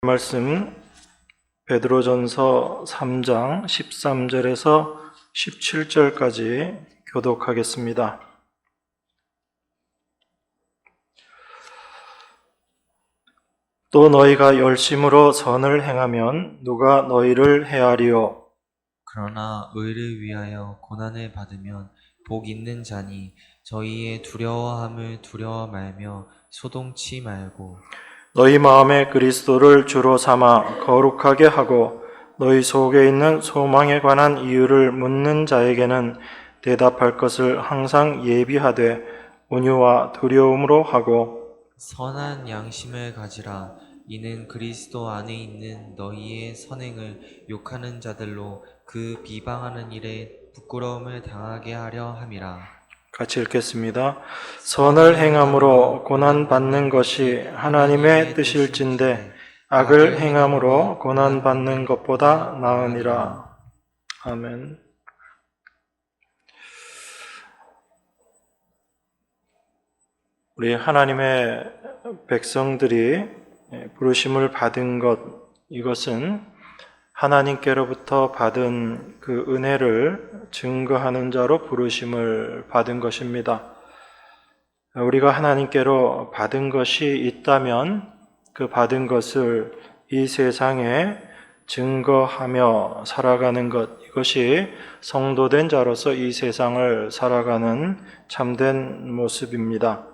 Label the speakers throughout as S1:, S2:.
S1: 말씀 베드로전서 3장 13절에서 17절까지 교독하겠습니다. 또 너희가 열심으로 선을 행하면 누가 너희를 해하리요?
S2: 그러나 의를 위하여 고난을 받으면 복 있는 자니 저희의 두려워함을 두려워 말며 소동치 말고
S1: 너희 마음에 그리스도를 주로 삼아 거룩하게 하고 너희 속에 있는 소망에 관한 이유를 묻는 자에게는 대답할 것을 항상 예비하되 온유와 두려움으로 하고
S2: 선한 양심을 가지라. 이는 그리스도 안에 있는 너희의 선행을 욕하는 자들로 그 비방하는 일에 부끄러움을 당하게 하려 함이라.
S1: 같이 읽겠습니다. 선을 행함으로 고난 받는 것이 하나님의 뜻일진데 악을 행함으로 고난 받는 것보다 나으니라. 아멘. 우리 하나님의 백성들이 부르심을 받은 것, 이것은 하나님께로부터 받은 그 은혜를 증거하는 자로 부르심을 받은 것입니다. 우리가 하나님께로 받은 것이 있다면 그 받은 것을 이 세상에 증거하며 살아가는 것, 이것이 성도된 자로서 이 세상을 살아가는 참된 모습입니다.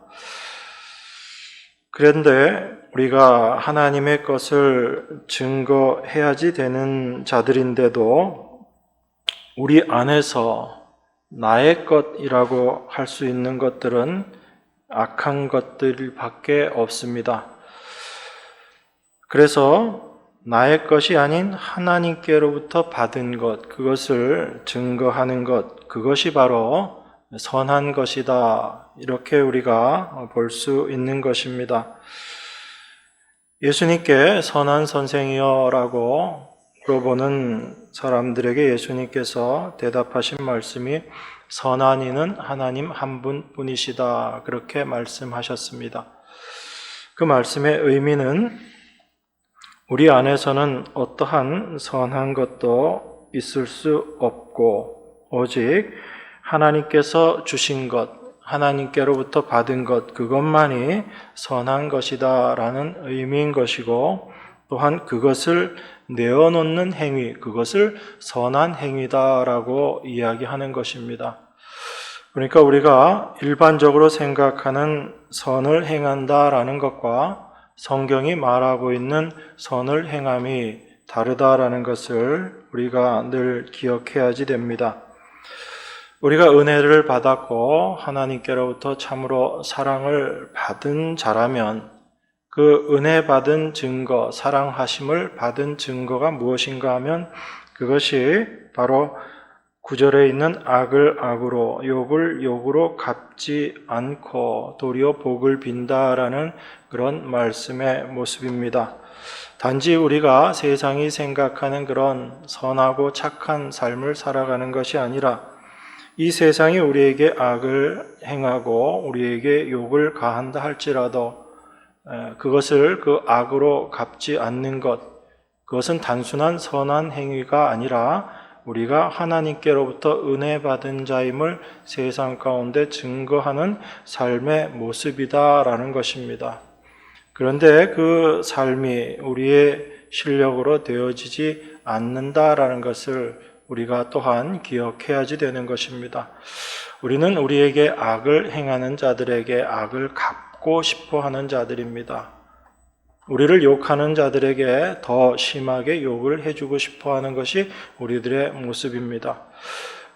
S1: 그런데 우리가 하나님의 것을 증거해야지 되는 자들인데도 우리 안에서 나의 것이라고 할 수 있는 것들은 악한 것들밖에 없습니다. 그래서 나의 것이 아닌 하나님께로부터 받은 것, 그것을 증거하는 것, 그것이 바로 선한 것이다. 이렇게 우리가 볼 수 있는 것입니다. 예수님께 선한 선생이여라고 물어보는 사람들에게 예수님께서 대답하신 말씀이 선한 이는 하나님 한 분뿐이시다. 그렇게 말씀하셨습니다. 그 말씀의 의미는 우리 안에서는 어떠한 선한 것도 있을 수 없고 오직 하나님께서 주신 것, 하나님께로부터 받은 것, 그것만이 선한 것이다 라는 의미인 것이고 또한 그것을 내어놓는 행위, 그것을 선한 행위다 라고 이야기하는 것입니다. 그러니까 우리가 일반적으로 생각하는 선을 행한다 라는 것과 성경이 말하고 있는 선을 행함이 다르다라는 것을 우리가 늘 기억해야지 됩니다. 우리가 은혜를 받았고 하나님께로부터 참으로 사랑을 받은 자라면 그 은혜 받은 증거, 사랑하심을 받은 증거가 무엇인가 하면 그것이 바로 9절에 있는 악을 악으로, 욕을 욕으로 갚지 않고 도리어 복을 빈다라는 그런 말씀의 모습입니다. 단지 우리가 세상이 생각하는 그런 선하고 착한 삶을 살아가는 것이 아니라 이 세상이 우리에게 악을 행하고 우리에게 욕을 가한다 할지라도 그것을 그 악으로 갚지 않는 것, 그것은 단순한 선한 행위가 아니라 우리가 하나님께로부터 은혜 받은 자임을 세상 가운데 증거하는 삶의 모습이다라는 것입니다. 그런데 그 삶이 우리의 실력으로 되어지지 않는다라는 것을 우리가 또한 기억해야지 되는 것입니다. 우리는 우리에게 악을 행하는 자들에게 악을 갚고 싶어 하는 자들입니다. 우리를 욕하는 자들에게 더 심하게 욕을 해주고 싶어 하는 것이 우리들의 모습입니다.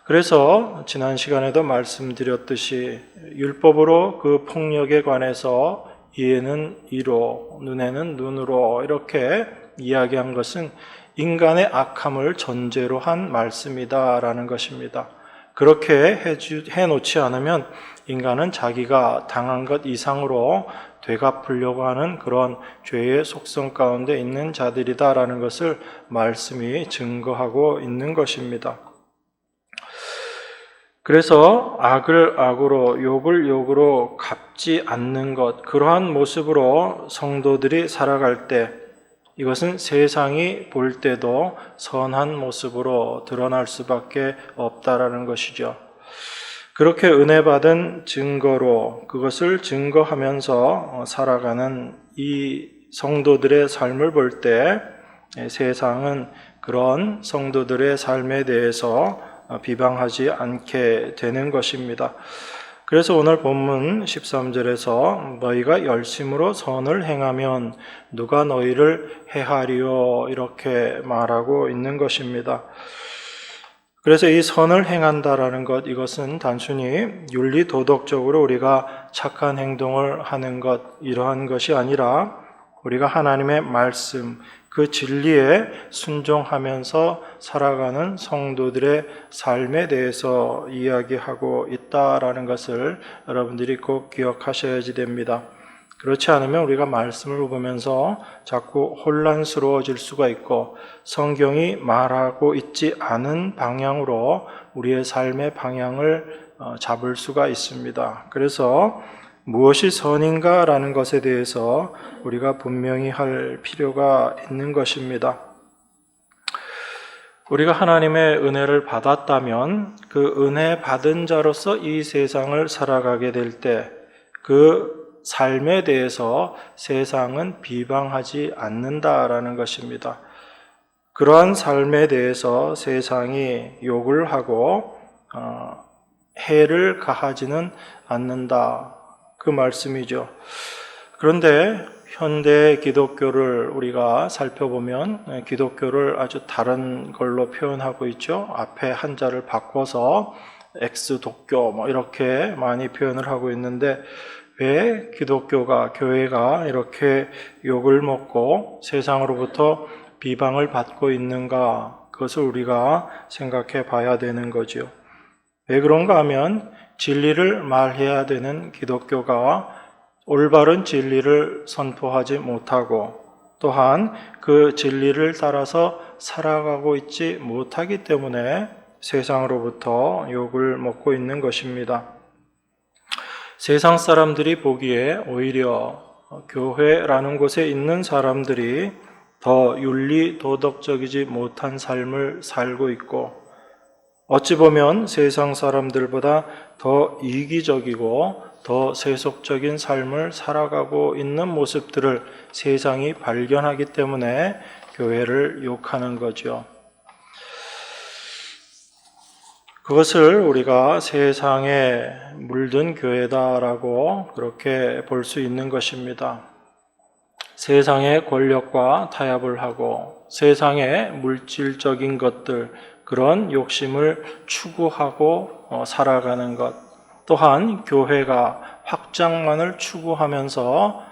S1: 그래서 지난 시간에도 말씀드렸듯이 율법으로 그 폭력에 관해서 이에는 이로, 눈에는 눈으로 이렇게 이야기한 것은 인간의 악함을 전제로 한 말씀이다라는 것입니다. 그렇게 해놓지 않으면 인간은 자기가 당한 것 이상으로 되갚으려고 하는 그런 죄의 속성 가운데 있는 자들이다라는 것을 말씀이 증거하고 있는 것입니다. 그래서 악을 악으로, 욕을 욕으로 갚지 않는 것, 그러한 모습으로 성도들이 살아갈 때 이것은 세상이 볼 때도 선한 모습으로 드러날 수밖에 없다라는 것이죠. 그렇게 은혜 받은 증거로 그것을 증거하면서 살아가는 이 성도들의 삶을 볼 때 세상은 그런 성도들의 삶에 대해서 비방하지 않게 되는 것입니다. 그래서 오늘 본문 13절에서 너희가 열심으로 선을 행하면 누가 너희를 해하리요 이렇게 말하고 있는 것입니다. 그래서 이 선을 행한다라는 것, 이것은 단순히 윤리 도덕적으로 우리가 착한 행동을 하는 것, 이러한 것이 아니라 우리가 하나님의 말씀, 그 진리에 순종하면서 살아가는 성도들의 삶에 대해서 이야기하고 있다라는 것을 여러분들이 꼭 기억하셔야지 됩니다. 그렇지 않으면 우리가 말씀을 보면서 자꾸 혼란스러워질 수가 있고 성경이 말하고 있지 않은 방향으로 우리의 삶의 방향을 잡을 수가 있습니다. 그래서 무엇이 선인가라는 것에 대해서 우리가 분명히 할 필요가 있는 것입니다. 우리가 하나님의 은혜를 받았다면 그 은혜 받은 자로서 이 세상을 살아가게 될 때 그 삶에 대해서 세상은 비방하지 않는다라는 것입니다. 그러한 삶에 대해서 세상이 욕을 하고 해를 가하지는 않는다. 그 말씀이죠. 그런데 현대 기독교를 우리가 살펴보면 기독교를 아주 다른 걸로 표현하고 있죠. 앞에 한자를 바꿔서 엑스독교 이렇게 많이 표현을 하고 있는데 왜 기독교가, 교회가 이렇게 욕을 먹고 세상으로부터 비방을 받고 있는가? 그것을 우리가 생각해 봐야 되는 거죠. 왜 그런가 하면 진리를 말해야 되는 기독교가 올바른 진리를 선포하지 못하고 또한 그 진리를 따라서 살아가고 있지 못하기 때문에 세상으로부터 욕을 먹고 있는 것입니다. 세상 사람들이 보기에 오히려 교회라는 곳에 있는 사람들이 더 윤리 도덕적이지 못한 삶을 살고 있고 어찌 보면 세상 사람들보다 더 이기적이고 더 세속적인 삶을 살아가고 있는 모습들을 세상이 발견하기 때문에 교회를 욕하는 거죠. 그것을 우리가 세상에 물든 교회다라고 그렇게 볼 수 있는 것입니다. 세상의 권력과 타협을 하고 세상의 물질적인 것들, 그런 욕심을 추구하고 살아가는 것, 또한 교회가 확장만을 추구하면서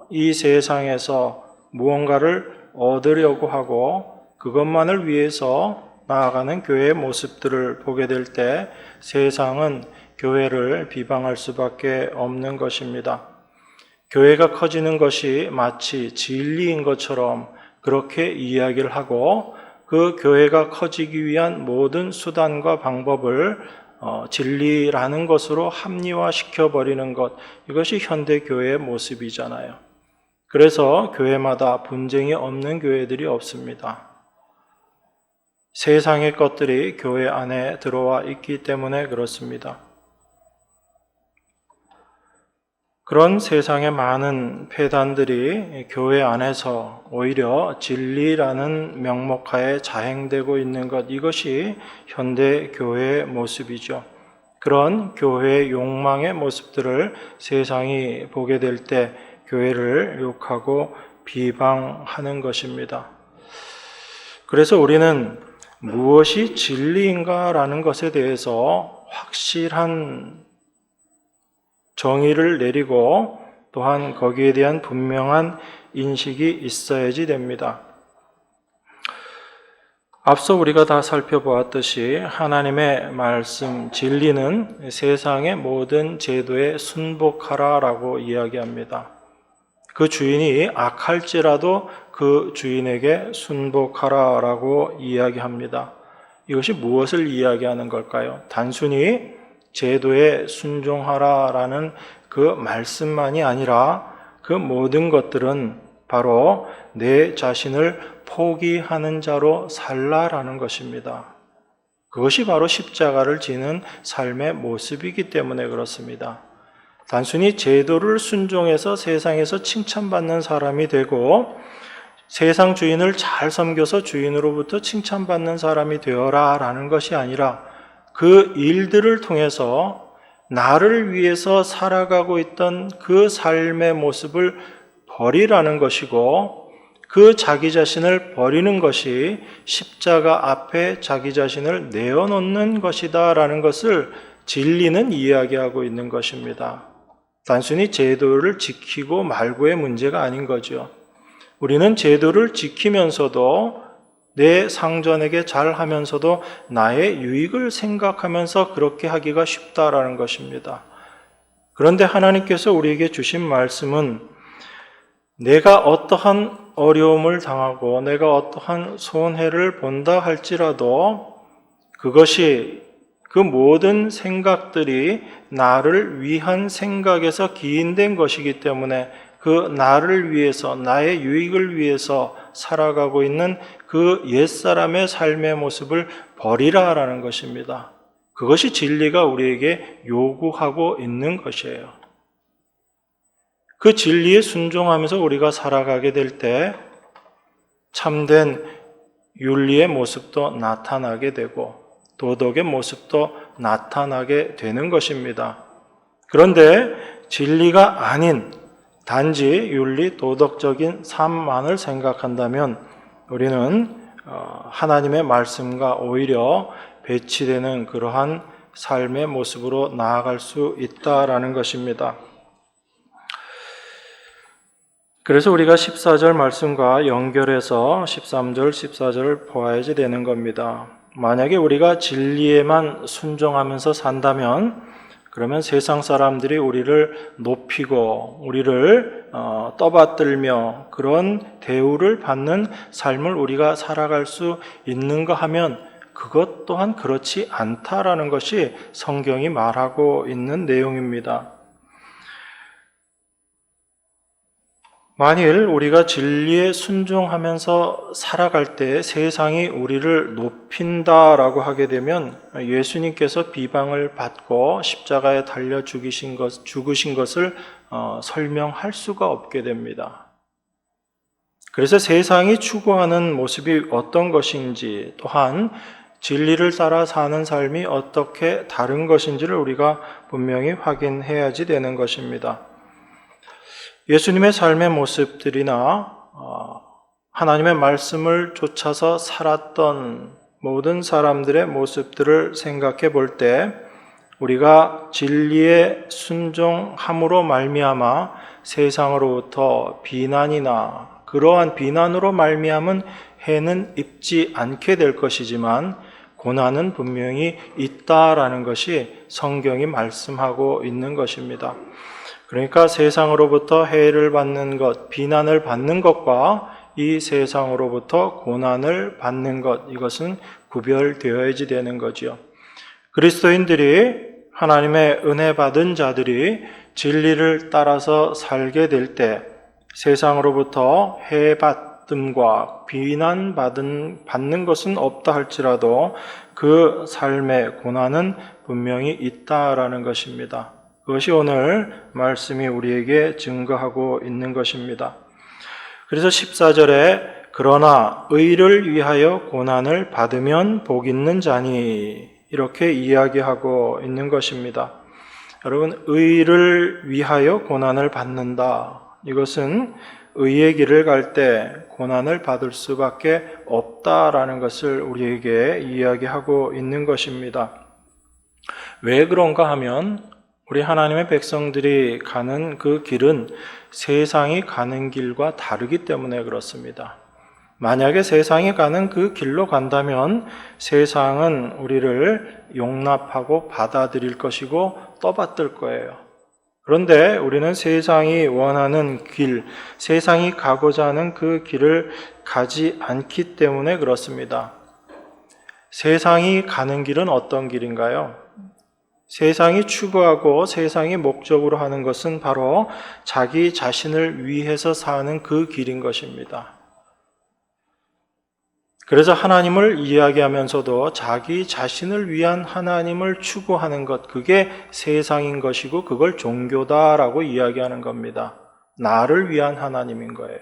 S1: 이 세상에서 무언가를 얻으려고 하고 그것만을 위해서 나아가는 교회의 모습들을 보게 될 때 세상은 교회를 비방할 수밖에 없는 것입니다. 교회가 커지는 것이 마치 진리인 것처럼 그렇게 이야기를 하고 그 교회가 커지기 위한 모든 수단과 방법을 진리라는 것으로 합리화시켜버리는 것, 이것이 현대교회의 모습이잖아요. 그래서 교회마다 분쟁이 없는 교회들이 없습니다. 세상의 것들이 교회 안에 들어와 있기 때문에 그렇습니다. 그런 세상의 많은 폐단들이 교회 안에서 오히려 진리라는 명목하에 자행되고 있는 것, 이것이 현대 교회의 모습이죠. 그런 교회의 욕망의 모습들을 세상이 보게 될 때 교회를 욕하고 비방하는 것입니다. 그래서 우리는 무엇이 진리인가라는 것에 대해서 확실한 정의를 내리고 또한 거기에 대한 분명한 인식이 있어야지 됩니다. 앞서 우리가 다 살펴보았듯이 하나님의 말씀, 진리는 세상의 모든 제도에 순복하라라고 이야기합니다. 그 주인이 악할지라도 그 주인에게 순복하라라고 이야기합니다. 이것이 무엇을 이야기하는 걸까요? 단순히 제도에 순종하라라는 그 말씀만이 아니라 그 모든 것들은 바로 내 자신을 포기하는 자로 살라라는 것입니다. 그것이 바로 십자가를 지는 삶의 모습이기 때문에 그렇습니다. 단순히 제도를 순종해서 세상에서 칭찬받는 사람이 되고 세상 주인을 잘 섬겨서 주인으로부터 칭찬받는 사람이 되어라 라는 것이 아니라 그 일들을 통해서 나를 위해서 살아가고 있던 그 삶의 모습을 버리라는 것이고 그 자기 자신을 버리는 것이 십자가 앞에 자기 자신을 내어놓는 것이다 라는 것을 진리는 이야기하고 있는 것입니다. 단순히 제도를 지키고 말고의 문제가 아닌 거죠. 우리는 제도를 지키면서도 내 상전에게 잘하면서도 나의 유익을 생각하면서 그렇게 하기가 쉽다라는 것입니다. 그런데 하나님께서 우리에게 주신 말씀은 내가 어떠한 어려움을 당하고 내가 어떠한 손해를 본다 할지라도 그것이 그 모든 생각들이 나를 위한 생각에서 기인된 것이기 때문에 그 나를 위해서 나의 유익을 위해서 살아가고 있는 그 옛사람의 삶의 모습을 버리라라는 것입니다. 그것이 진리가 우리에게 요구하고 있는 것이에요. 그 진리에 순종하면서 우리가 살아가게 될 때 참된 윤리의 모습도 나타나게 되고 도덕의 모습도 나타나게 되는 것입니다. 그런데 진리가 아닌 단지 윤리 도덕적인 삶만을 생각한다면 우리는 하나님의 말씀과 오히려 배치되는 그러한 삶의 모습으로 나아갈 수 있다라는 것입니다. 그래서 우리가 14절 말씀과 연결해서 13절, 14절을 보아야지 되는 겁니다. 만약에 우리가 진리에만 순종하면서 산다면 그러면 세상 사람들이 우리를 높이고 우리를 떠받들며 그런 대우를 받는 삶을 우리가 살아갈 수 있는가 하면 그것 또한 그렇지 않다라는 것이 성경이 말하고 있는 내용입니다. 만일 우리가 진리에 순종하면서 살아갈 때 세상이 우리를 높인다라고 하게 되면 예수님께서 비방을 받고 십자가에 달려 죽으신 것을 설명할 수가 없게 됩니다. 그래서 세상이 추구하는 모습이 어떤 것인지 또한 진리를 따라 사는 삶이 어떻게 다른 것인지를 우리가 분명히 확인해야지 되는 것입니다. 예수님의 삶의 모습들이나 하나님의 말씀을 쫓아서 살았던 모든 사람들의 모습들을 생각해 볼 때 우리가 진리에 순종함으로 말미암아 세상으로부터 비난이나 그러한 비난으로 말미암은 해는 입지 않게 될 것이지만 고난은 분명히 있다라는 것이 성경이 말씀하고 있는 것입니다. 그러니까 세상으로부터 해를 받는 것, 비난을 받는 것과 이 세상으로부터 고난을 받는 것, 이것은 구별되어야지 되는 거지요. 그리스도인들이 하나님의 은혜 받은 자들이 진리를 따라서 살게 될 때 세상으로부터 해받음과 비난받는 것은 없다 할지라도 그 삶의 고난은 분명히 있다라는 것입니다. 그것이 오늘 말씀이 우리에게 증거하고 있는 것입니다. 그래서 14절에 그러나 의를 위하여 고난을 받으면 복 있는 자니 이렇게 이야기하고 있는 것입니다. 여러분, 의를 위하여 고난을 받는다. 이것은 의의 길을 갈 때 고난을 받을 수밖에 없다라는 것을 우리에게 이야기하고 있는 것입니다. 왜 그런가 하면 우리 하나님의 백성들이 가는 그 길은 세상이 가는 길과 다르기 때문에 그렇습니다. 만약에 세상이 가는 그 길로 간다면 세상은 우리를 용납하고 받아들일 것이고 떠받들 거예요. 그런데 우리는 세상이 원하는 길, 세상이 가고자 하는 그 길을 가지 않기 때문에 그렇습니다. 세상이 가는 길은 어떤 길인가요? 세상이 추구하고 세상이 목적으로 하는 것은 바로 자기 자신을 위해서 사는 그 길인 것입니다. 그래서 하나님을 이야기하면서도 자기 자신을 위한 하나님을 추구하는 것, 그게 세상인 것이고 그걸 종교다라고 이야기하는 겁니다. 나를 위한 하나님인 거예요.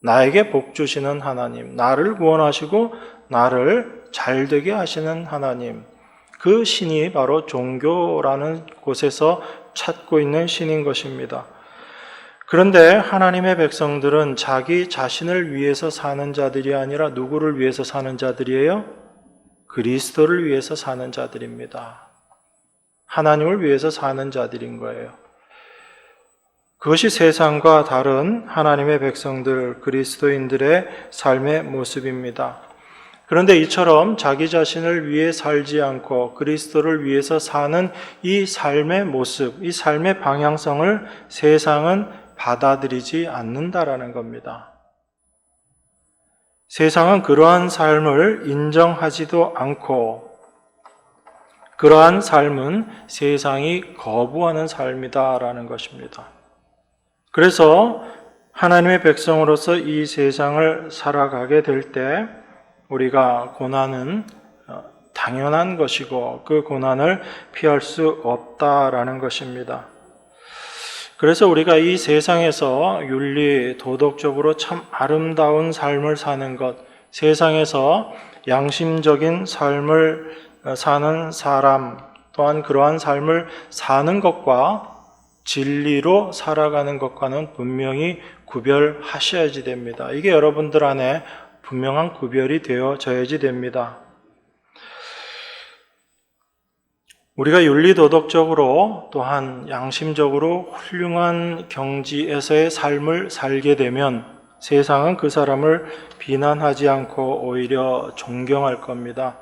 S1: 나에게 복 주시는 하나님, 나를 구원하시고 나를 잘되게 하시는 하나님, 그 신이 바로 종교라는 곳에서 찾고 있는 신인 것입니다. 그런데 하나님의 백성들은 자기 자신을 위해서 사는 자들이 아니라 누구를 위해서 사는 자들이에요? 그리스도를 위해서 사는 자들입니다. 하나님을 위해서 사는 자들인 거예요. 그것이 세상과 다른 하나님의 백성들, 그리스도인들의 삶의 모습입니다. 그런데 이처럼 자기 자신을 위해 살지 않고 그리스도를 위해서 사는 이 삶의 모습, 이 삶의 방향성을 세상은 받아들이지 않는다라는 겁니다. 세상은 그러한 삶을 인정하지도 않고 그러한 삶은 세상이 거부하는 삶이다라는 것입니다. 그래서 하나님의 백성으로서 이 세상을 살아가게 될 때 우리가 고난은 당연한 것이고 그 고난을 피할 수 없다라는 것입니다. 그래서 우리가 이 세상에서 윤리, 도덕적으로 참 아름다운 삶을 사는 것, 세상에서 양심적인 삶을 사는 사람, 또한 그러한 삶을 사는 것과 진리로 살아가는 것과는 분명히 구별하셔야지 됩니다. 이게 여러분들 안에 분명한 구별이 되어져야지 됩니다. 우리가 윤리도덕적으로 또한 양심적으로 훌륭한 경지에서의 삶을 살게 되면 세상은 그 사람을 비난하지 않고 오히려 존경할 겁니다.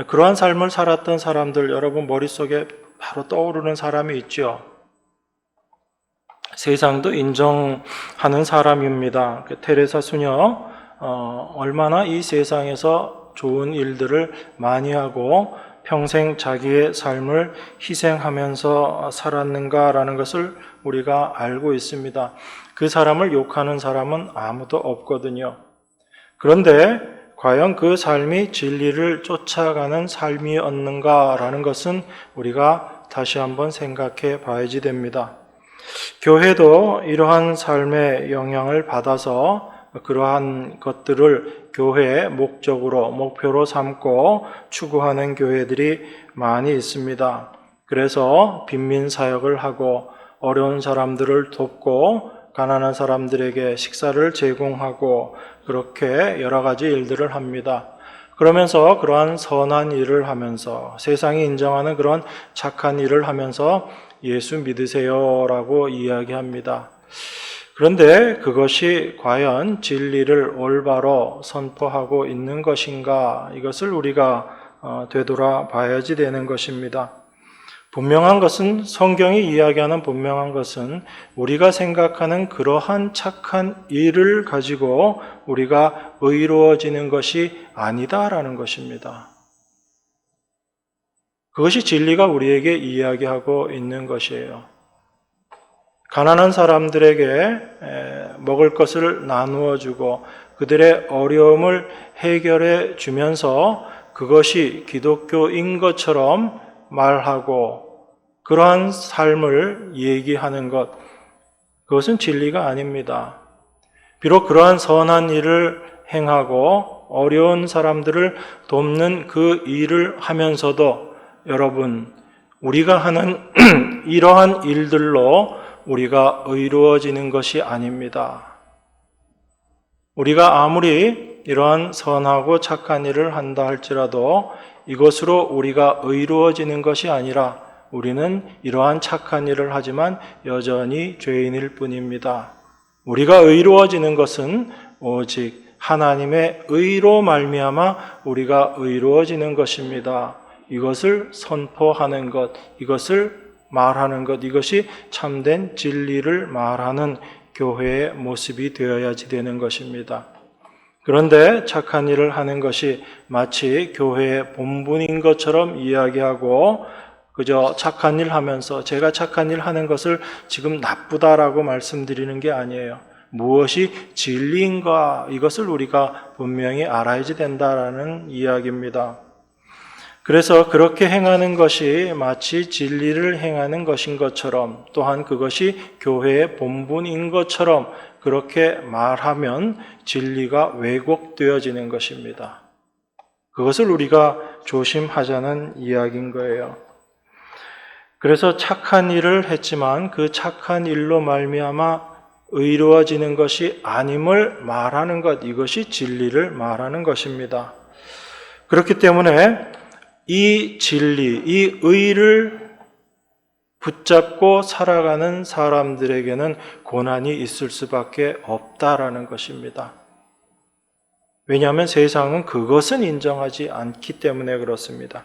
S1: 그러한 삶을 살았던 사람들, 여러분 머릿속에 바로 떠오르는 사람이 있죠. 세상도 인정하는 사람입니다. 테레사 수녀, 얼마나 이 세상에서 좋은 일들을 많이 하고 평생 자기의 삶을 희생하면서 살았는가라는 것을 우리가 알고 있습니다. 그 사람을 욕하는 사람은 아무도 없거든요. 그런데 과연 그 삶이 진리를 쫓아가는 삶이었는가라는 것은 우리가 다시 한번 생각해 봐야지 됩니다. 교회도 이러한 삶의 영향을 받아서 그러한 것들을 교회의 목적으로, 목표로 삼고 추구하는 교회들이 많이 있습니다. 그래서 빈민 사역을 하고 어려운 사람들을 돕고 가난한 사람들에게 식사를 제공하고 그렇게 여러 가지 일들을 합니다. 그러면서 그러한 선한 일을 하면서 세상이 인정하는 그런 착한 일을 하면서 예수 믿으세요라고 이야기합니다. 그런데 그것이 과연 진리를 올바로 선포하고 있는 것인가? 이것을 우리가 되돌아봐야지 되는 것입니다. 분명한 것은, 성경이 이야기하는 분명한 것은 우리가 생각하는 그러한 착한 일을 가지고 우리가 의로워지는 것이 아니다라는 것입니다. 그것이 진리가 우리에게 이야기하고 있는 것이에요. 가난한 사람들에게 먹을 것을 나누어 주고 그들의 어려움을 해결해 주면서 그것이 기독교인 것처럼 말하고 그러한 삶을 얘기하는 것, 그것은 진리가 아닙니다. 비록 그러한 선한 일을 행하고 어려운 사람들을 돕는 그 일을 하면서도 여러분, 우리가 하는 이러한 일들로 우리가 의로워지는 것이 아닙니다. 우리가 아무리 이러한 선하고 착한 일을 한다 할지라도 이것으로 우리가 의로워지는 것이 아니라 우리는 이러한 착한 일을 하지만 여전히 죄인일 뿐입니다. 우리가 의로워지는 것은 오직 하나님의 의로 말미암아 우리가 의로워지는 것입니다. 이것을 선포하는 것, 이것을 말하는 것, 이것이 참된 진리를 말하는 교회의 모습이 되어야지 되는 것입니다. 그런데 착한 일을 하는 것이 마치 교회의 본분인 것처럼 이야기하고 그저 착한 일 하면서 제가 착한 일 하는 것을 지금 나쁘다라고 말씀드리는 게 아니에요. 무엇이 진리인가 이것을 우리가 분명히 알아야지 된다라는 이야기입니다. 그래서 그렇게 행하는 것이 마치 진리를 행하는 것인 것처럼 또한 그것이 교회의 본분인 것처럼 그렇게 말하면 진리가 왜곡되어지는 것입니다. 그것을 우리가 조심하자는 이야기인 거예요. 그래서 착한 일을 했지만 그 착한 일로 말미암아 의로워지는 것이 아님을 말하는 것, 이것이 진리를 말하는 것입니다. 그렇기 때문에 이 진리, 이 의를 붙잡고 살아가는 사람들에게는 고난이 있을 수밖에 없다라는 것입니다. 왜냐하면 세상은 그것은 인정하지 않기 때문에 그렇습니다.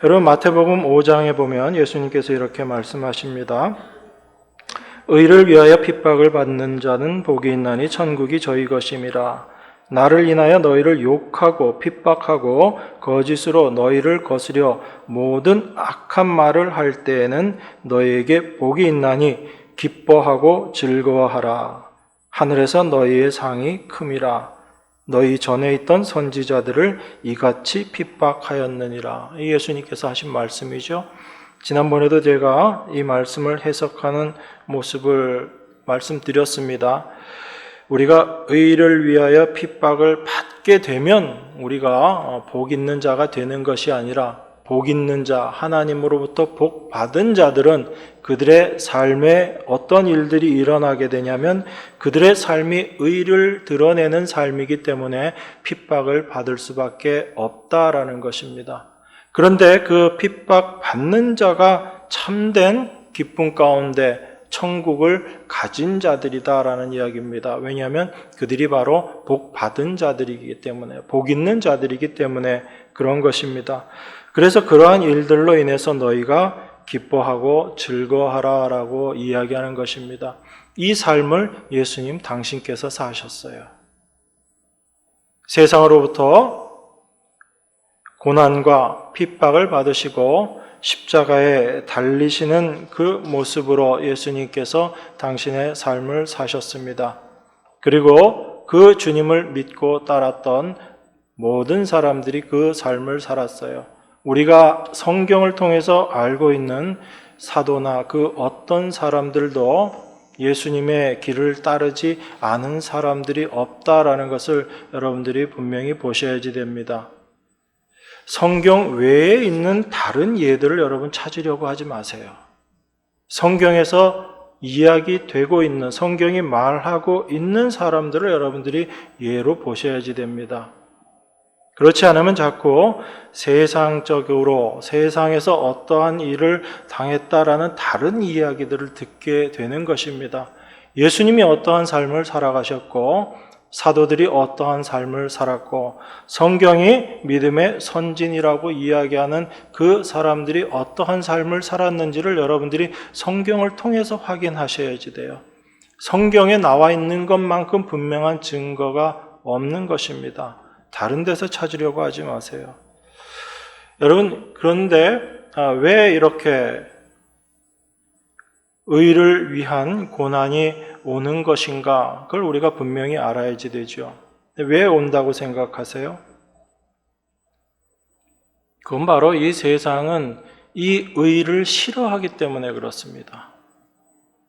S1: 여러분 마태복음 5장에 보면 예수님께서 이렇게 말씀하십니다. 의를 위하여 핍박을 받는 자는 복이 있나니 천국이 저희 것임이라. 나를 인하여 너희를 욕하고 핍박하고 거짓으로 너희를 거스려 모든 악한 말을 할 때에는 너희에게 복이 있나니 기뻐하고 즐거워하라. 하늘에서 너희의 상이 큼이라. 너희 전에 있던 선지자들을 이같이 핍박하였느니라. 예수님께서 하신 말씀이죠. 지난번에도 제가 이 말씀을 해석하는 모습을 말씀드렸습니다. 우리가 의를 위하여 핍박을 받게 되면 우리가 복 있는 자가 되는 것이 아니라 복 있는 자, 하나님으로부터 복 받은 자들은 그들의 삶에 어떤 일들이 일어나게 되냐면 그들의 삶이 의를 드러내는 삶이기 때문에 핍박을 받을 수밖에 없다라는 것입니다. 그런데 그 핍박 받는 자가 참된 기쁨 가운데 천국을 가진 자들이다라는 이야기입니다. 왜냐하면 그들이 바로 복 받은 자들이기 때문에, 복 있는 자들이기 때문에 그런 것입니다. 그래서 그러한 일들로 인해서 너희가 기뻐하고 즐거워하라라고 이야기하는 것입니다. 이 삶을 예수님 당신께서 사셨어요. 세상으로부터 고난과 핍박을 받으시고 십자가에 달리시는 그 모습으로 예수님께서 당신의 삶을 사셨습니다. 그리고 그 주님을 믿고 따랐던 모든 사람들이 그 삶을 살았어요. 우리가 성경을 통해서 알고 있는 사도나 그 어떤 사람들도 예수님의 길을 따르지 않은 사람들이 없다라는 것을 여러분들이 분명히 보셔야지 됩니다. 성경 외에 있는 다른 예들을 여러분 찾으려고 하지 마세요. 성경에서 이야기되고 있는, 성경이 말하고 있는 사람들을 여러분들이 예로 보셔야지 됩니다. 그렇지 않으면 자꾸 세상적으로 세상에서 어떠한 일을 당했다라는 다른 이야기들을 듣게 되는 것입니다. 예수님이 어떠한 삶을 살아가셨고 사도들이 어떠한 삶을 살았고 성경이 믿음의 선진이라고 이야기하는 그 사람들이 어떠한 삶을 살았는지를 여러분들이 성경을 통해서 확인하셔야지 돼요. 성경에 나와 있는 것만큼 분명한 증거가 없는 것입니다. 다른 데서 찾으려고 하지 마세요. 여러분, 그런데 왜 이렇게 의를 위한 고난이 오는 것인가? 그걸 우리가 분명히 알아야지 되죠. 왜 온다고 생각하세요? 그건 바로 이 세상은 이 의를 싫어하기 때문에 그렇습니다.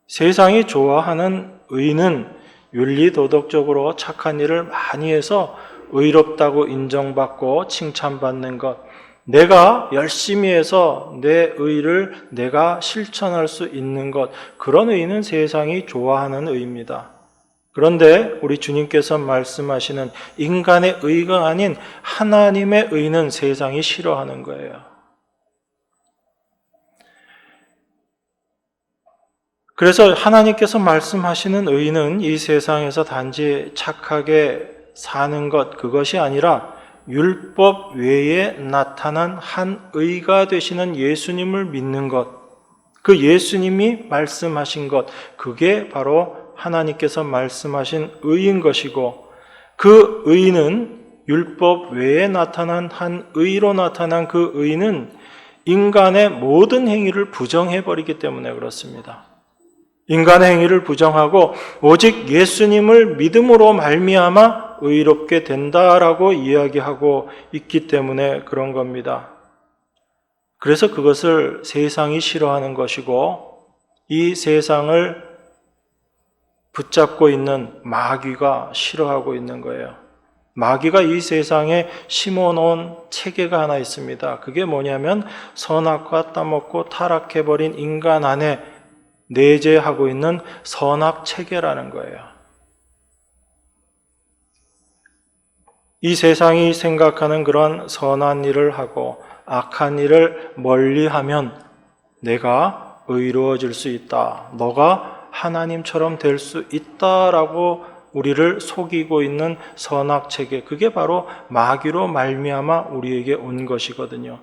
S1: 세상이 좋아하는 의는 윤리도덕적으로 착한 일을 많이 해서 의롭다고 인정받고 칭찬받는 것, 내가 열심히 해서 내 의를 내가 실천할 수 있는 것, 그런 의는 세상이 좋아하는 의입니다. 그런데 우리 주님께서 말씀하시는 인간의 의가 아닌 하나님의 의는 세상이 싫어하는 거예요. 그래서 하나님께서 말씀하시는 의는 이 세상에서 단지 착하게 사는 것, 그것이 아니라 율법 외에 나타난 한 의가 되시는 예수님을 믿는 것, 그 예수님이 말씀하신 것, 그게 바로 하나님께서 말씀하신 의인 것이고, 그 의는 율법 외에 나타난 한 의로 나타난 그 의는 인간의 모든 행위를 부정해버리기 때문에 그렇습니다. 인간의 행위를 부정하고 오직 예수님을 믿음으로 말미암아 의롭게 된다라고 이야기하고 있기 때문에 그런 겁니다. 그래서 그것을 세상이 싫어하는 것이고 이 세상을 붙잡고 있는 마귀가 싫어하고 있는 거예요. 마귀가 이 세상에 심어놓은 체계가 하나 있습니다. 그게 뭐냐면 선악과 따먹고 타락해버린 인간 안에 내재하고 있는 선악 체계라는 거예요. 이 세상이 생각하는 그런 선한 일을 하고 악한 일을 멀리하면 내가 의로워질 수 있다. 너가 하나님처럼 될 수 있다라고 우리를 속이고 있는 선악 체계, 그게 바로 마귀로 말미암아 우리에게 온 것이거든요.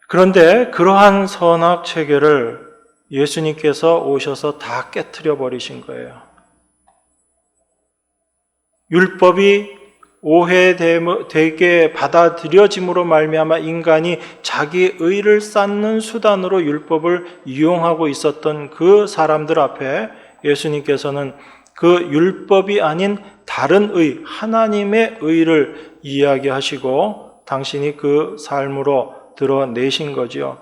S1: 그런데 그러한 선악 체계를 예수님께서 오셔서 다 깨트려 버리신 거예요. 율법이 오해되게 받아들여짐으로 말미암아 인간이 자기 의를 쌓는 수단으로 율법을 이용하고 있었던 그 사람들 앞에 예수님께서는 그 율법이 아닌 다른 의, 하나님의 의를 이야기하시고 당신이 그 삶으로 드러내신 거지요.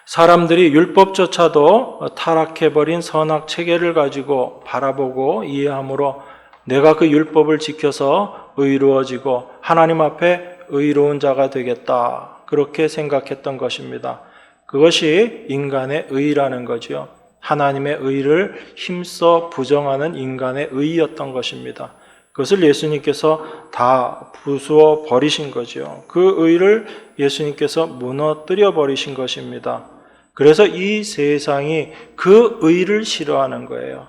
S1: 사람들이 율법조차도 타락해버린 선악 체계를 가지고 바라보고 이해함으로 내가 그 율법을 지켜서 의로워지고 하나님 앞에 의로운 자가 되겠다. 그렇게 생각했던 것입니다. 그것이 인간의 의라는 거지요. 하나님의 의를 힘써 부정하는 인간의 의였던 것입니다. 그것을 예수님께서 다 부수어 버리신 거지요. 그 의를 예수님께서 무너뜨려 버리신 것입니다. 그래서 이 세상이 그 의를 싫어하는 거예요.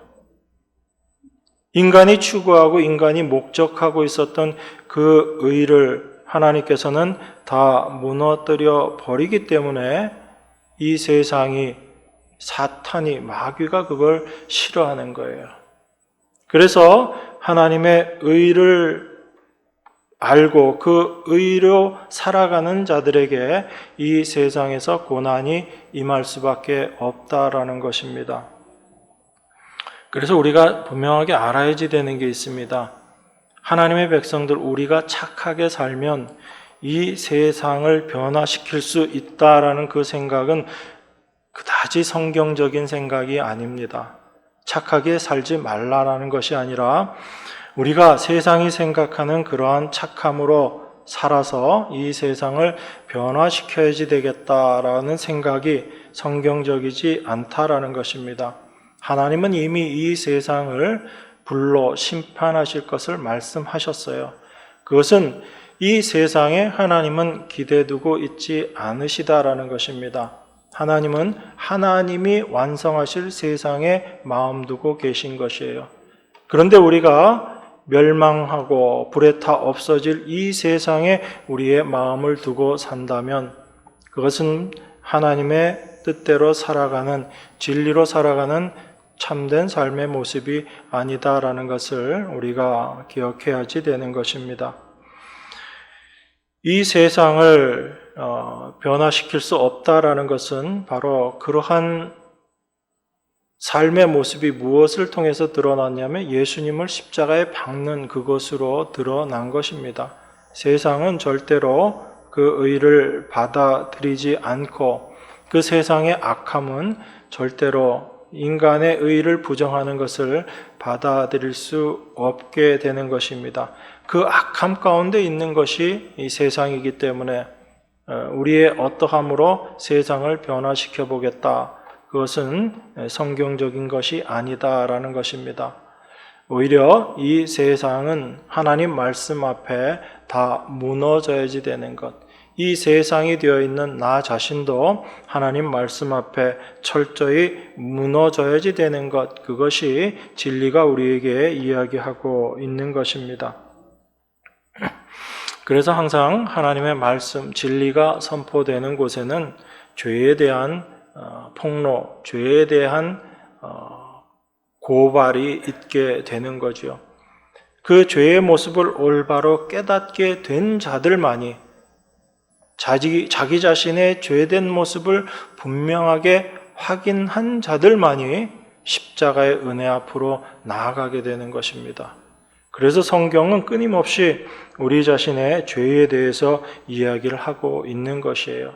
S1: 인간이 추구하고 인간이 목적하고 있었던 그 의를 하나님께서는 다 무너뜨려 버리기 때문에 이 세상이 사탄이 마귀가 그걸 싫어하는 거예요. 그래서 하나님의 의를 알고 그 의로 살아가는 자들에게 이 세상에서 고난이 임할 수밖에 없다라는 것입니다. 그래서 우리가 분명하게 알아야지 되는 게 있습니다. 하나님의 백성들, 우리가 착하게 살면 이 세상을 변화시킬 수 있다라는 그 생각은 그다지 성경적인 생각이 아닙니다. 착하게 살지 말라라는 것이 아니라 우리가 세상이 생각하는 그러한 착함으로 살아서 이 세상을 변화시켜야지 되겠다라는 생각이 성경적이지 않다라는 것입니다. 하나님은 이미 이 세상을 불로 심판하실 것을 말씀하셨어요. 그것은 이 세상에 하나님은 기대 두고 있지 않으시다라는 것입니다. 하나님은 하나님이 완성하실 세상에 마음 두고 계신 것이에요. 그런데 우리가 멸망하고 불에 타 없어질 이 세상에 우리의 마음을 두고 산다면 그것은 하나님의 뜻대로 살아가는, 진리로 살아가는 참된 삶의 모습이 아니다라는 것을 우리가 기억해야지 되는 것입니다. 이 세상을 변화시킬 수 없다라는 것은 바로 그러한 삶의 모습이 무엇을 통해서 드러났냐면 예수님을 십자가에 박는 그것으로 드러난 것입니다. 세상은 절대로 그 의를 받아들이지 않고 그 세상의 악함은 절대로 인간의 의를 부정하는 것을 받아들일 수 없게 되는 것입니다. 그 악함 가운데 있는 것이 이 세상이기 때문에 우리의 어떠함으로 세상을 변화시켜 보겠다. 그것은 성경적인 것이 아니다라는 것입니다. 오히려 이 세상은 하나님 말씀 앞에 다 무너져야지 되는 것. 이 세상이 되어 있는 나 자신도 하나님 말씀 앞에 철저히 무너져야지 되는 것. 그것이 진리가 우리에게 이야기하고 있는 것입니다. 그래서 항상 하나님의 말씀, 진리가 선포되는 곳에는 죄에 대한 폭로, 죄에 대한 고발이 있게 되는 거죠. 그 죄의 모습을 올바로 깨닫게 된 자들만이 자기 자신의 죄된 모습을 분명하게 확인한 자들만이 십자가의 은혜 앞으로 나아가게 되는 것입니다. 그래서 성경은 끊임없이 우리 자신의 죄에 대해서 이야기를 하고 있는 것이에요.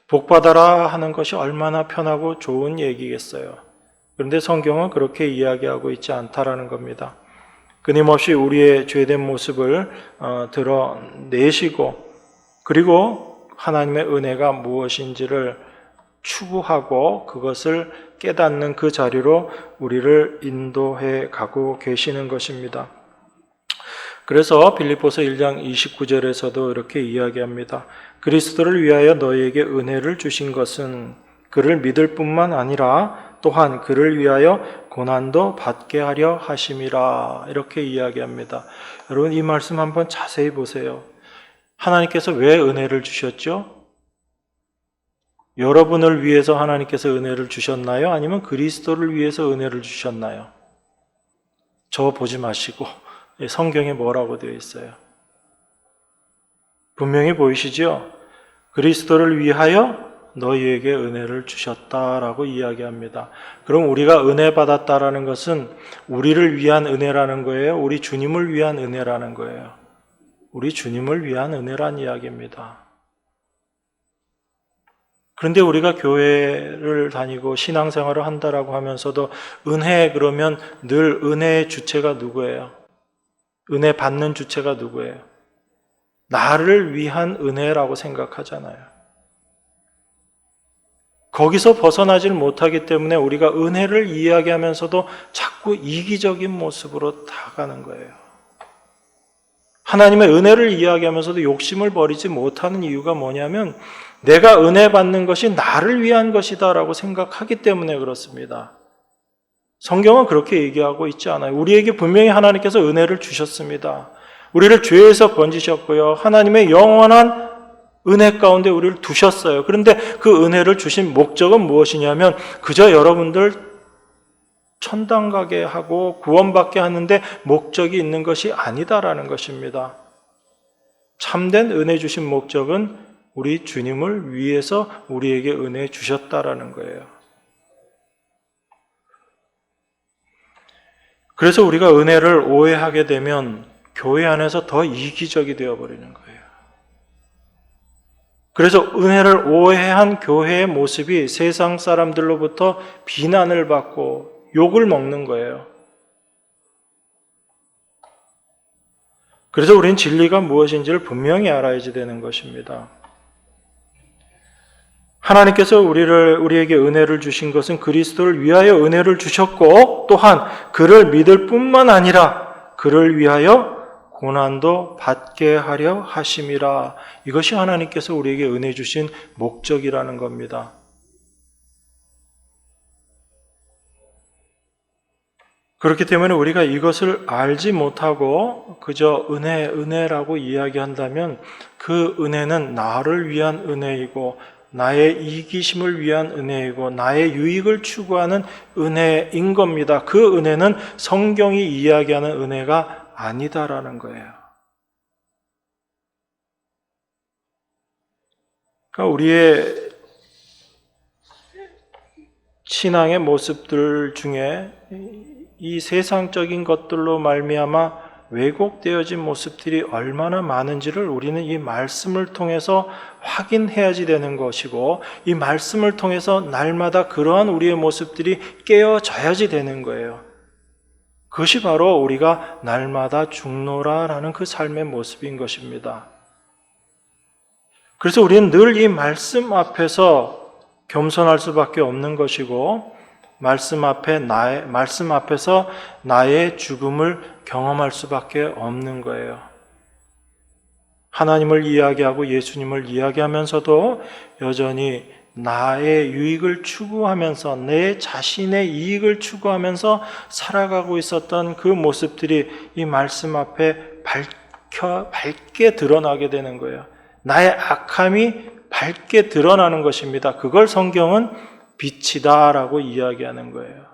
S1: 복받아라 하는 것이 얼마나 편하고 좋은 얘기겠어요. 그런데 성경은 그렇게 이야기하고 있지 않다라는 겁니다. 끊임없이 우리의 죄된 모습을 드러내시고 그리고 하나님의 은혜가 무엇인지를 추구하고 그것을 깨닫는 그 자리로 우리를 인도해 가고 계시는 것입니다. 그래서 빌립보서 1장 29절에서도 이렇게 이야기합니다. 그리스도를 위하여 너희에게 은혜를 주신 것은 그를 믿을 뿐만 아니라 또한 그를 위하여 고난도 받게 하려 하심이라. 이렇게 이야기합니다. 여러분 이 말씀 한번 자세히 보세요. 하나님께서 왜 은혜를 주셨죠? 여러분을 위해서 하나님께서 은혜를 주셨나요? 아니면 그리스도를 위해서 은혜를 주셨나요? 저 보지 마시고 성경에 뭐라고 되어 있어요? 분명히 보이시죠? 그리스도를 위하여 너희에게 은혜를 주셨다라고 이야기합니다. 그럼 우리가 은혜 받았다라는 것은 우리를 위한 은혜라는 거예요? 우리 주님을 위한 은혜라는 거예요? 우리 주님을 위한 은혜란 이야기입니다. 그런데 우리가 교회를 다니고 신앙생활을 한다라고 하면서도 은혜 그러면 늘 은혜의 주체가 누구예요? 은혜 받는 주체가 누구예요? 나를 위한 은혜라고 생각하잖아요. 거기서 벗어나질 못하기 때문에 우리가 은혜를 이야기하면서도 자꾸 이기적인 모습으로 다가가는 거예요. 하나님의 은혜를 이야기하면서도 욕심을 버리지 못하는 이유가 뭐냐면 내가 은혜 받는 것이 나를 위한 것이다라고 생각하기 때문에 그렇습니다. 성경은 그렇게 얘기하고 있지 않아요. 우리에게 분명히 하나님께서 은혜를 주셨습니다. 우리를 죄에서 건지셨고요. 하나님의 영원한 은혜 가운데 우리를 두셨어요. 그런데 그 은혜를 주신 목적은 무엇이냐면 그저 여러분들 천당 가게 하고 구원받게 하는데 목적이 있는 것이 아니다라는 것입니다. 참된 은혜 주신 목적은 우리 주님을 위해서 우리에게 은혜 주셨다라는 거예요. 그래서 우리가 은혜를 오해하게 되면 교회 안에서 더 이기적이 되어버리는 거예요. 그래서 은혜를 오해한 교회의 모습이 세상 사람들로부터 비난을 받고 욕을 먹는 거예요. 그래서 우리는 진리가 무엇인지를 분명히 알아야지 되는 것입니다. 하나님께서 우리에게 은혜를 주신 것은 그리스도를 위하여 은혜를 주셨고 또한 그를 믿을 뿐만 아니라 그를 위하여 고난도 받게 하려 하심이라. 이것이 하나님께서 우리에게 은혜 주신 목적이라는 겁니다. 그렇기 때문에 우리가 이것을 알지 못하고 그저 은혜라고 이야기한다면 그 은혜는 나를 위한 은혜이고 나의 이기심을 위한 은혜이고 나의 유익을 추구하는 은혜인 겁니다. 그 은혜는 성경이 이야기하는 은혜가 아니다라는 거예요. 그러니까 우리의 신앙의 모습들 중에 이 세상적인 것들로 말미암아 왜곡되어진 모습들이 얼마나 많은지를 우리는 이 말씀을 통해서 확인해야지 되는 것이고 이 말씀을 통해서 날마다 그러한 우리의 모습들이 깨어져야지 되는 거예요. 그것이 바로 우리가 날마다 죽노라라는 그 삶의 모습인 것입니다. 그래서 우리는 늘 이 말씀 앞에서 겸손할 수밖에 없는 것이고 말씀 앞에서 나의 죽음을 경험할 수밖에 없는 거예요. 하나님을 이야기하고 예수님을 이야기하면서도 여전히 나의 유익을 추구하면서 내 자신의 이익을 추구하면서 살아가고 있었던 그 모습들이 이 말씀 앞에 밝게 드러나게 되는 거예요. 나의 악함이 밝게 드러나는 것입니다. 그걸 성경은 빛이다라고 이야기하는 거예요.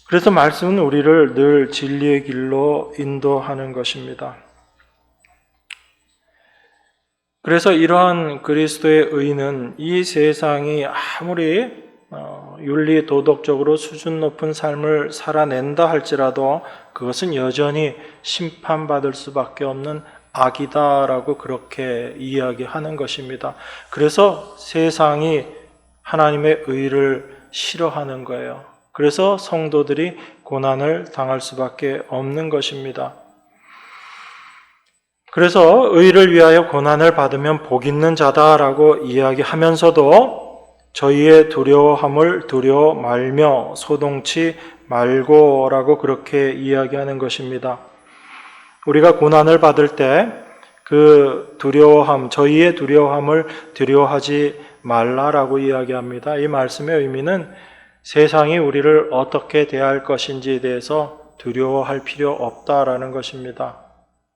S1: 그래서 말씀은 우리를 늘 진리의 길로 인도하는 것입니다. 그래서 이러한 그리스도의 의는 이 세상이 아무리 윤리 도덕적으로 수준 높은 삶을 살아낸다 할지라도 그것은 여전히 심판받을 수밖에 없는 악이다라고 그렇게 이야기하는 것입니다. 그래서 세상이 하나님의 의를 싫어하는 거예요. 그래서 성도들이 고난을 당할 수밖에 없는 것입니다. 그래서 의를 위하여 고난을 받으면 복 있는 자다라고 이야기하면서도 저희의 두려워함을 두려워 말며 소동치 말고라고 그렇게 이야기하는 것입니다. 우리가 고난을 받을 때 그 두려워함, 저희의 두려워함을 두려워하지 말라라고 이야기합니다. 이 말씀의 의미는 세상이 우리를 어떻게 대할 것인지에 대해서 두려워할 필요 없다라는 것입니다.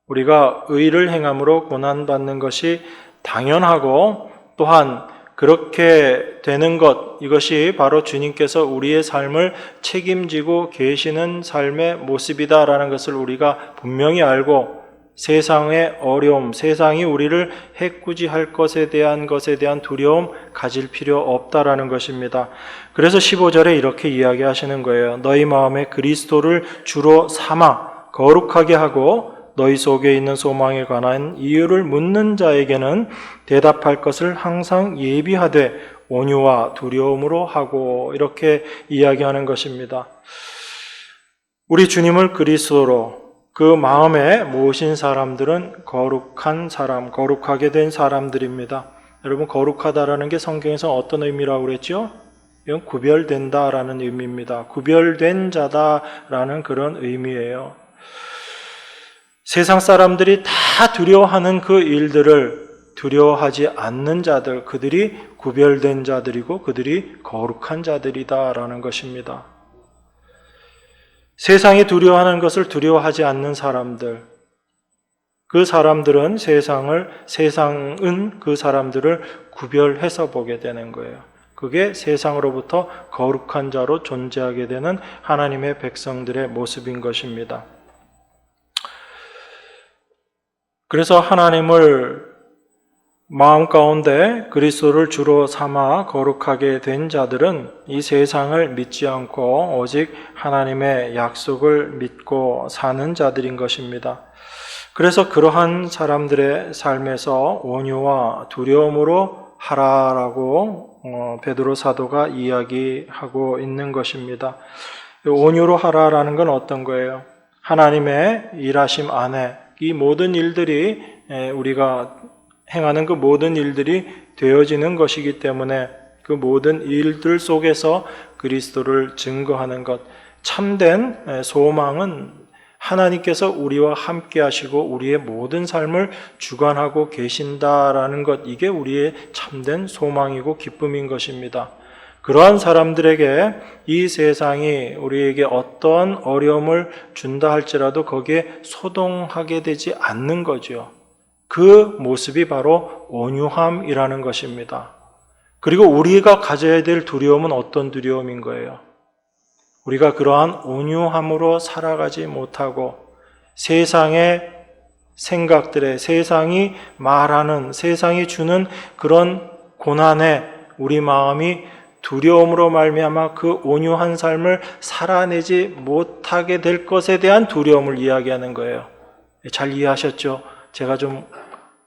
S1: 우리가 의를 행함으로 고난받는 것이 당연하고 또한 그렇게 되는 것, 이것이 바로 주님께서 우리의 삶을 책임지고 계시는 삶의 모습이다라는 것을 우리가 분명히 알고 세상의 어려움, 세상이 우리를 해꾸지할 것에 대한 두려움 가질 필요 없다라는 것입니다. 그래서 15절에 이렇게 이야기하시는 거예요. 너희 마음에 그리스도를 주로 삼아 거룩하게 하고 너희 속에 있는 소망에 관한 이유를 묻는 자에게는 대답할 것을 항상 예비하되 온유와 두려움으로 하고 이렇게 이야기하는 것입니다. 우리 주님을 그리스도로 그 마음에 모신 사람들은 거룩한 사람, 거룩하게 된 사람들입니다. 여러분, 거룩하다라는 게 성경에서 어떤 의미라고 그랬죠? 이건 구별된다라는 의미입니다. 구별된 자다라는 그런 의미예요. 세상 사람들이 다 두려워하는 그 일들을 두려워하지 않는 자들, 그들이 구별된 자들이고 그들이 거룩한 자들이다라는 것입니다. 세상이 두려워하는 것을 두려워하지 않는 사람들, 그 사람들은 세상은 그 사람들을 구별해서 보게 되는 거예요. 그게 세상으로부터 거룩한 자로 존재하게 되는 하나님의 백성들의 모습인 것입니다. 그래서 하나님을 마음 가운데 그리스도를 주로 삼아 거룩하게 된 자들은 이 세상을 믿지 않고 오직 하나님의 약속을 믿고 사는 자들인 것입니다. 그래서 그러한 사람들의 삶에서 온유와 두려움으로 하라라고 베드로 사도가 이야기하고 있는 것입니다. 온유로 하라라는 건 어떤 거예요? 하나님의 일하심 안에 이 모든 일들이 우리가 행하는 그 모든 일들이 되어지는 것이기 때문에 그 모든 일들 속에서 그리스도를 증거하는 것, 참된 소망은 하나님께서 우리와 함께 하시고 우리의 모든 삶을 주관하고 계신다라는 것, 이게 우리의 참된 소망이고 기쁨인 것입니다. 그러한 사람들에게 이 세상이 우리에게 어떤 어려움을 준다 할지라도 거기에 소동하게 되지 않는 거죠. 그 모습이 바로 온유함이라는 것입니다. 그리고 우리가 가져야 될 두려움은 어떤 두려움인 거예요? 우리가 그러한 온유함으로 살아가지 못하고 세상의 생각들에, 세상이 말하는, 세상이 주는 그런 고난에 우리 마음이 두려움으로 말미암아 그 온유한 삶을 살아내지 못하게 될 것에 대한 두려움을 이야기하는 거예요. 잘 이해하셨죠? 제가 좀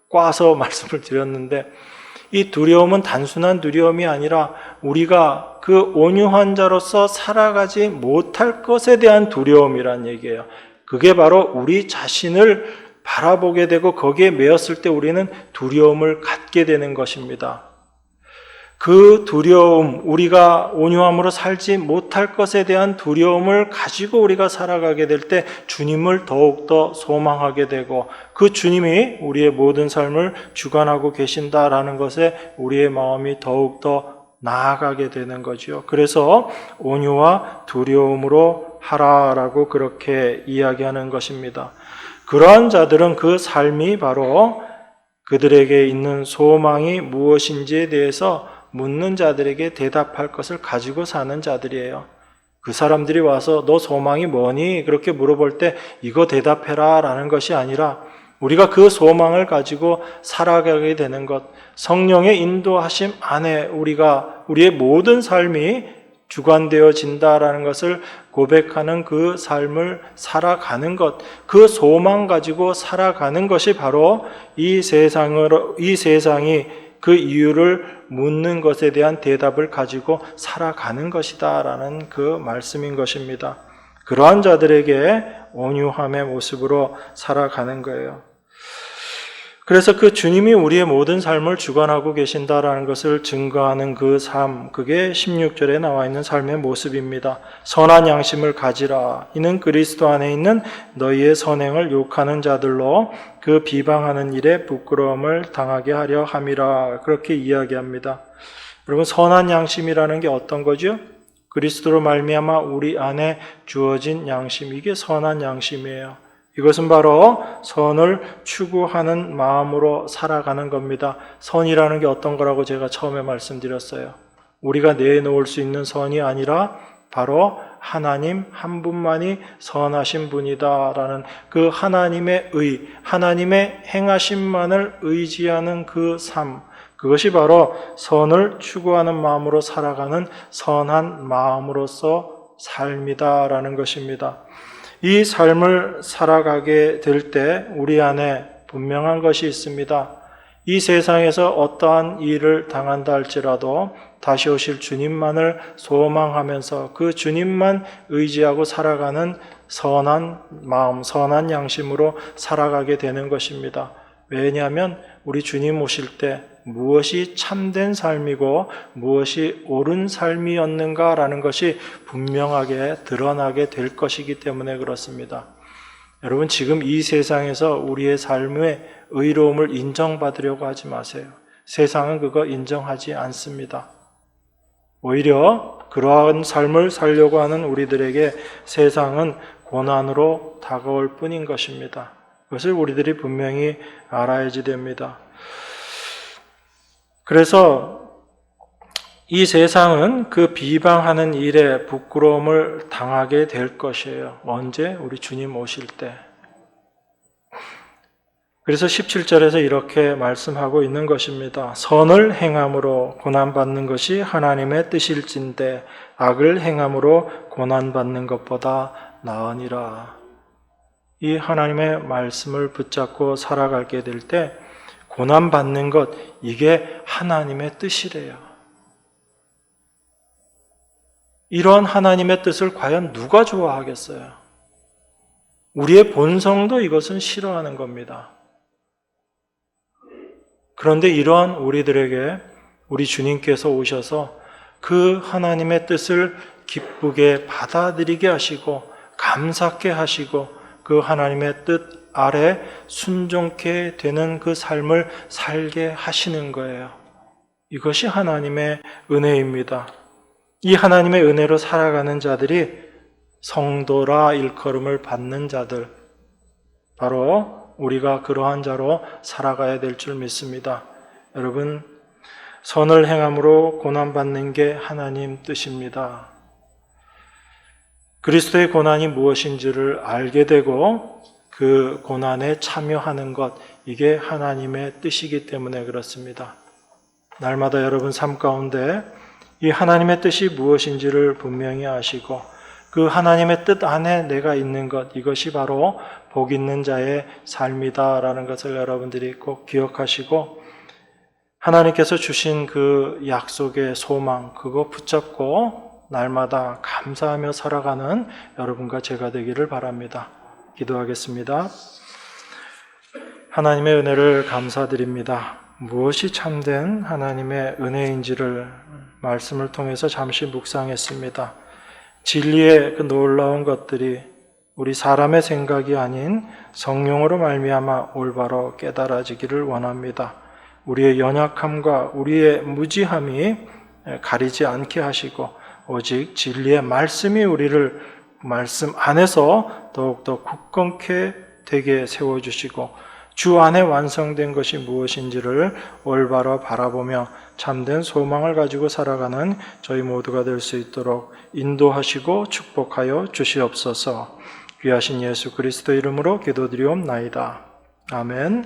S1: 꽈서 말씀을 드렸는데 이 두려움은 단순한 두려움이 아니라 우리가 그 온유한 자로서 살아가지 못할 것에 대한 두려움이란 얘기예요. 그게 바로 우리 자신을 바라보게 되고 거기에 매였을 때 우리는 두려움을 갖게 되는 것입니다. 그 두려움, 우리가 온유함으로 살지 못할 것에 대한 두려움을 가지고 우리가 살아가게 될 때 주님을 더욱더 소망하게 되고 그 주님이 우리의 모든 삶을 주관하고 계신다라는 것에 우리의 마음이 더욱더 나아가게 되는 거죠. 그래서 온유와 두려움으로 하라라고 그렇게 이야기하는 것입니다. 그러한 자들은 그 삶이 바로 그들에게 있는 소망이 무엇인지에 대해서 묻는 자들에게 대답할 것을 가지고 사는 자들이에요. 그 사람들이 와서 너 소망이 뭐니? 그렇게 물어볼 때 이거 대답해라 라는 것이 아니라 우리가 그 소망을 가지고 살아가게 되는 것, 성령의 인도하심 안에 우리의 모든 삶이 주관되어진다라는 것을 고백하는 그 삶을 살아가는 것, 그 소망 가지고 살아가는 것이 바로 이 세상이 그 이유를 묻는 것에 대한 대답을 가지고 살아가는 것이다라는 그 말씀인 것입니다. 그러한 자들에게 온유함의 모습으로 살아가는 거예요. 그래서 그 주님이 우리의 모든 삶을 주관하고 계신다라는 것을 증거하는 그 삶, 그게 16절에 나와 있는 삶의 모습입니다. 선한 양심을 가지라. 이는 그리스도 안에 있는 너희의 선행을 욕하는 자들로 그 비방하는 일에 부끄러움을 당하게 하려 함이라. 그렇게 이야기합니다. 여러분, 선한 양심이라는 게 어떤 거죠? 그리스도로 말미암아 우리 안에 주어진 양심, 이게 선한 양심이에요. 이것은 바로 선을 추구하는 마음으로 살아가는 겁니다. 선이라는 게 어떤 거라고 제가 처음에 말씀드렸어요. 우리가 내놓을 수 있는 선이 아니라 바로 하나님 한 분만이 선하신 분이다라는 그 하나님의 하나님의 행하심만을 의지하는 그 삶, 그것이 바로 선을 추구하는 마음으로 살아가는 선한 마음으로서 삶이다라는 것입니다. 이 삶을 살아가게 될 때 우리 안에 분명한 것이 있습니다. 이 세상에서 어떠한 일을 당한다 할지라도 다시 오실 주님만을 소망하면서 그 주님만 의지하고 살아가는 선한 마음, 선한 양심으로 살아가게 되는 것입니다. 왜냐하면 우리 주님 오실 때 무엇이 참된 삶이고 무엇이 옳은 삶이었는가라는 것이 분명하게 드러나게 될 것이기 때문에 그렇습니다. 여러분, 지금 이 세상에서 우리의 삶의 의로움을 인정받으려고 하지 마세요. 세상은 그거 인정하지 않습니다. 오히려 그러한 삶을 살려고 하는 우리들에게 세상은 고난으로 다가올 뿐인 것입니다. 그것을 우리들이 분명히 알아야지 됩니다. 그래서 이 세상은 그 비방하는 일에 부끄러움을 당하게 될 것이에요. 언제? 우리 주님 오실 때. 그래서 17절에서 이렇게 말씀하고 있는 것입니다. 선을 행함으로 고난받는 것이 하나님의 뜻일진데 악을 행함으로 고난받는 것보다 나으니라. 이 하나님의 말씀을 붙잡고 살아가게 될 때 고난받는 것, 이게 하나님의 뜻이래요. 이러한 하나님의 뜻을 과연 누가 좋아하겠어요? 우리의 본성도 이것은 싫어하는 겁니다. 그런데 이러한 우리들에게 우리 주님께서 오셔서 그 하나님의 뜻을 기쁘게 받아들이게 하시고 감사케 하시고 그 하나님의 뜻 아래 순종케 되는 그 삶을 살게 하시는 거예요. 이것이 하나님의 은혜입니다. 이 하나님의 은혜로 살아가는 자들이 성도라 일컬음을 받는 자들, 바로 우리가 그러한 자로 살아가야 될 줄 믿습니다. 여러분, 선을 행함으로 고난받는 게 하나님 뜻입니다. 그리스도의 고난이 무엇인지를 알게 되고 그 고난에 참여하는 것, 이게 하나님의 뜻이기 때문에 그렇습니다. 날마다 여러분 삶 가운데 이 하나님의 뜻이 무엇인지를 분명히 아시고 그 하나님의 뜻 안에 내가 있는 것, 이것이 바로 복 있는 자의 삶이다라는 것을 여러분들이 꼭 기억하시고 하나님께서 주신 그 약속의 소망, 그거 붙잡고 날마다 감사하며 살아가는 여러분과 제가 되기를 바랍니다. 기도하겠습니다. 하나님의 은혜를 감사드립니다. 무엇이 참된 하나님의 은혜인지를 말씀을 통해서 잠시 묵상했습니다. 진리의 그 놀라운 것들이 우리 사람의 생각이 아닌 성령으로 말미암아 올바로 깨달아지기를 원합니다. 우리의 연약함과 우리의 무지함이 가리지 않게 하시고 오직 진리의 말씀이 우리를 말씀 안에서 더욱더 굳건케 되게 세워주시고 주 안에 완성된 것이 무엇인지를 올바로 바라보며 참된 소망을 가지고 살아가는 저희 모두가 될 수 있도록 인도하시고 축복하여 주시옵소서. 귀하신 예수 그리스도 이름으로 기도드리옵나이다. 아멘.